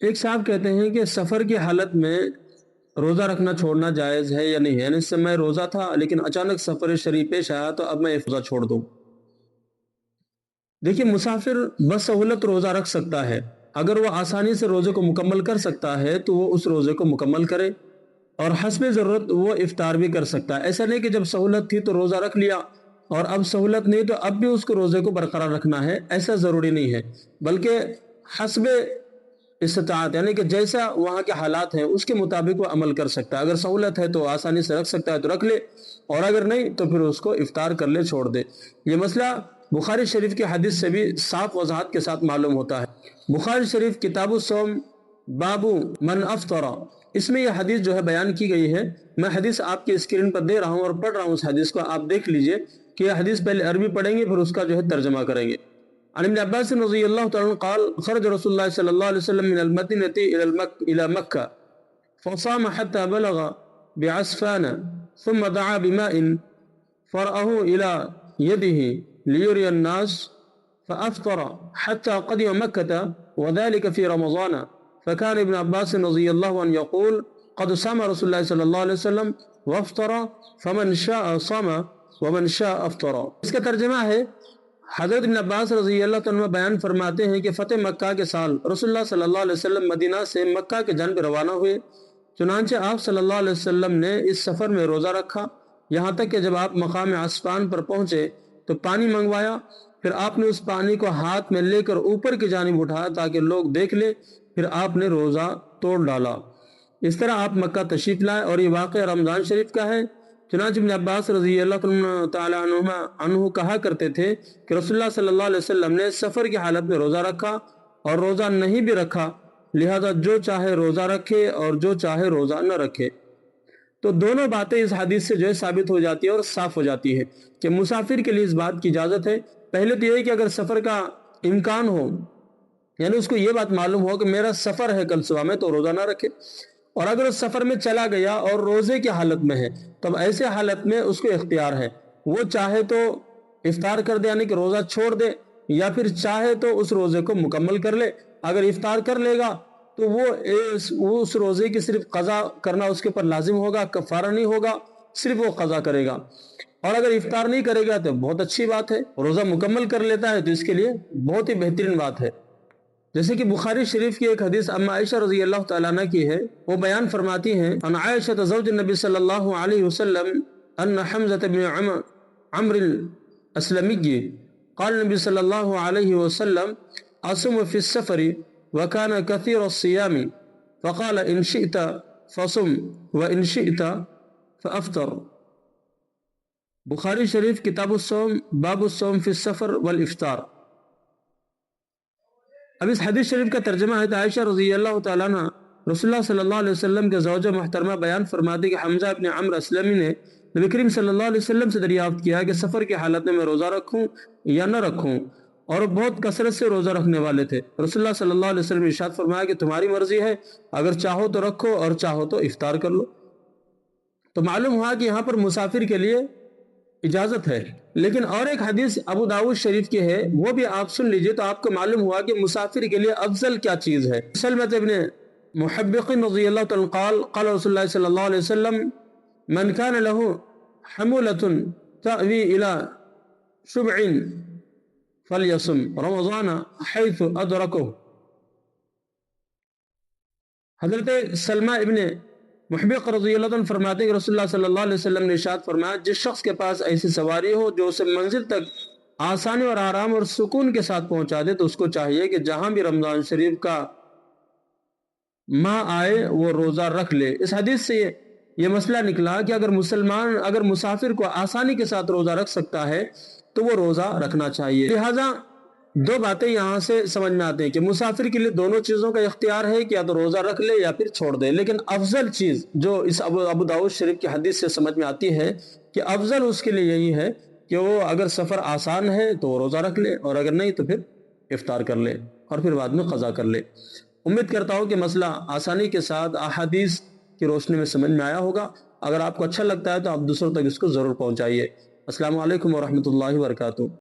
ایک صاحب کہتے ہیں کہ سفر کی حالت میں روزہ رکھنا چھوڑنا جائز ہے یا نہیں ہے؟ یعنی اس سے میں روزہ تھا لیکن اچانک سفر شریف پیش آیا تو اب میں روزہ چھوڑ دوں۔ دیکھیے، مسافر بس سہولت روزہ رکھ سکتا ہے، اگر وہ آسانی سے روزے کو مکمل کر سکتا ہے تو وہ اس روزے کو مکمل کرے، اور حسب ضرورت وہ افطار بھی کر سکتا ہے۔ ایسا نہیں کہ جب سہولت تھی تو روزہ رکھ لیا اور اب سہولت نہیں تو اب بھی اس کو روزے کو برقرار رکھنا ہے، ایسا ضروری نہیں ہے، بلکہ حسب استطاعت یعنی کہ جیسا وہاں کے حالات ہیں اس کے مطابق وہ عمل کر سکتا ہے۔ اگر سہولت ہے تو آسانی سے رکھ سکتا ہے تو رکھ لے، اور اگر نہیں تو پھر اس کو افطار کر لے، چھوڑ دے۔ یہ مسئلہ بخاری شریف کی حدیث سے بھی صاف وضاحت کے ساتھ معلوم ہوتا ہے۔ بخاری شریف کتاب الصوم باب من افطر، اس میں یہ حدیث جو ہے بیان کی گئی ہے۔ میں حدیث آپ کی اسکرین پر دے رہا ہوں اور پڑھ رہا ہوں اس حدیث کو، آپ دیکھ لیجئے کہ یہ حدیث پہلے عربی پڑھیں گے پھر اس کا جو ہے ترجمہ کریں گے۔ عن ابن عباس رضی اللہ تعالی عنہ قال خرج رسول اللہ صلی اللہ علیہ وسلم من المدینة الى مکہ فصام حتى بلغ بعسفان ثم دعا بماء فرأه الى يده ليري الناس فأفطر حتى قدم مكة وذلك في رمضان، فكان ابن عباس رضي الله عنه يقول قد صام رسول الله صلى الله عليه وسلم وافطر فمن شاء صام ومن شاء افطر۔ اس کا ترجمہ ہے، حضرت ابن عباس رضی اللہ عنہ بیان فرماتے ہیں کہ فتح مکہ کے سال رسول اللہ صلی اللہ علیہ وسلم مدینہ سے مکہ کے جانب روانہ ہوئے، چنانچہ آپ صلی اللہ علیہ وسلم نے اس سفر میں روزہ رکھا یہاں تک کہ جب آپ مقام عسفان پر پہنچے تو پانی منگوایا، پھر آپ نے اس پانی کو ہاتھ میں لے کر اوپر کی جانب اٹھایا تاکہ لوگ دیکھ لیں، پھر آپ نے روزہ توڑ ڈالا۔ اس طرح آپ مکہ تشریف لائے اور یہ واقعہ رمضان شریف کا ہے۔ چنانچہ ابن عباس رضی اللہ تعالی عنہ کہا کرتے تھے کہ رسول اللہ صلی اللہ علیہ وسلم نے سفر کی حالت میں روزہ رکھا اور روزہ نہیں بھی رکھا، لہذا جو چاہے روزہ رکھے اور جو چاہے روزہ نہ رکھے۔ تو دونوں باتیں اس حدیث سے جو ہے ثابت ہو جاتی ہے اور صاف ہو جاتی ہے کہ مسافر کے لیے اس بات کی اجازت ہے۔ پہلے تو یہ ہے کہ اگر سفر کا امکان ہو، یعنی اس کو یہ بات معلوم ہو کہ میرا سفر ہے کل صبح میں، تو روزہ نہ رکھے، اور اگر اس سفر میں چلا گیا اور روزے کی حالت میں ہے تب ایسے حالت میں اس کو اختیار ہے، وہ چاہے تو افطار کر دے یعنی کہ روزہ چھوڑ دے، یا پھر چاہے تو اس روزے کو مکمل کر لے۔ اگر افطار کر لے گا تو وہ اس روزے کی صرف قضا کرنا اس کے اوپر لازم ہوگا، کفارہ نہیں ہوگا، صرف وہ قضا کرے گا۔ اور اگر افطار نہیں کرے گا تو بہت اچھی بات ہے، روزہ مکمل کر لیتا ہے تو اس کے لیے بہت ہی بہترین بات ہے۔ جیسے کہ بخاری شریف کی ایک حدیث اما عائشہ رضی اللہ تعالیٰ عنہ کی ہے، وہ بیان فرماتی ہیں ان عائشہ زوج النبی صلی اللہ علیہ وسلم ان حمزة بن عمرو الاسلمی قال النبی صلی اللہ علیہ وسلم اصوم فی السفر وكان كثير الصيام فقال ان شئت فصم وان شئت فافطر۔ بخاری شریف کتاب الصوم باب الصوم فی السفر والافطار۔ اب اس حدیث شریف کا ترجمہ ہے، عائشہ رضی اللہ تعالیٰ عنہ رسول اللہ صلی اللہ علیہ وسلم کے زوجہ محترمہ بیان فرماتی کہ حمزہ بن عمرو اسلمی نے نبی کریم صلی اللہ علیہ وسلم سے دریافت کیا کہ سفر کی حالت میں روزہ رکھوں یا نہ رکھوں، اور وہ بہت کثرت سے روزہ رکھنے والے تھے۔ رسول اللہ صلی اللہ علیہ وسلم نے ارشاد فرمایا کہ تمہاری مرضی ہے، اگر چاہو تو رکھو اور چاہو تو افطار کر لو۔ تو معلوم ہوا کہ یہاں پر مسافر کے لیے اجازت ہے۔ لیکن اور ایک حدیث ابو داؤد شریف کی ہے، وہ بھی آپ سن لیجئے تو آپ کو معلوم ہوا کہ مسافر کے لیے افضل کیا چیز ہے۔ سلمۃ ابن محبق رضی اللہ تعالی قال قال رسول اللہ صلی اللہ علیہ وسلم من كان له حمولة تأوي إلى شبع فليصم رمضان حيث أدركه۔ حضرت سلمہ ابن محبق رضی اللہ عنہ فرماتے ہیں کہ رسول اللہ صلی اللہ علیہ وسلم نے ارشاد فرمایا جس شخص کے پاس ایسی سواری ہو جو اسے منزل تک آسانی اور آرام اور سکون کے ساتھ پہنچا دے تو اس کو چاہیے کہ جہاں بھی رمضان شریف کا ماہ آئے وہ روزہ رکھ لے۔ اس حدیث سے یہ مسئلہ نکلا کہ اگر مسافر کو آسانی کے ساتھ روزہ رکھ سکتا ہے تو وہ روزہ رکھنا چاہیے۔ لہٰذا دو باتیں یہاں سے سمجھ میں آتے ہیں کہ مسافر کے لیے دونوں چیزوں کا اختیار ہے کہ یا تو روزہ رکھ لے یا پھر چھوڑ دے، لیکن افضل چیز جو اس ابو داؤد شریف کی حدیث سے سمجھ میں آتی ہے کہ افضل اس کے لیے یہی ہے کہ وہ اگر سفر آسان ہے تو وہ روزہ رکھ لے، اور اگر نہیں تو پھر افطار کر لے اور پھر بعد میں قضا کر لے۔ امید کرتا ہوں کہ مسئلہ آسانی کے ساتھ احادیث کی روشنی میں سمجھ میں آیا ہوگا۔ اگر آپ کو اچھا لگتا ہے تو آپ دوسروں تک اس کو ضرور پہنچائیے۔ السلام علیکم ورحمۃ اللہ وبرکاتہ۔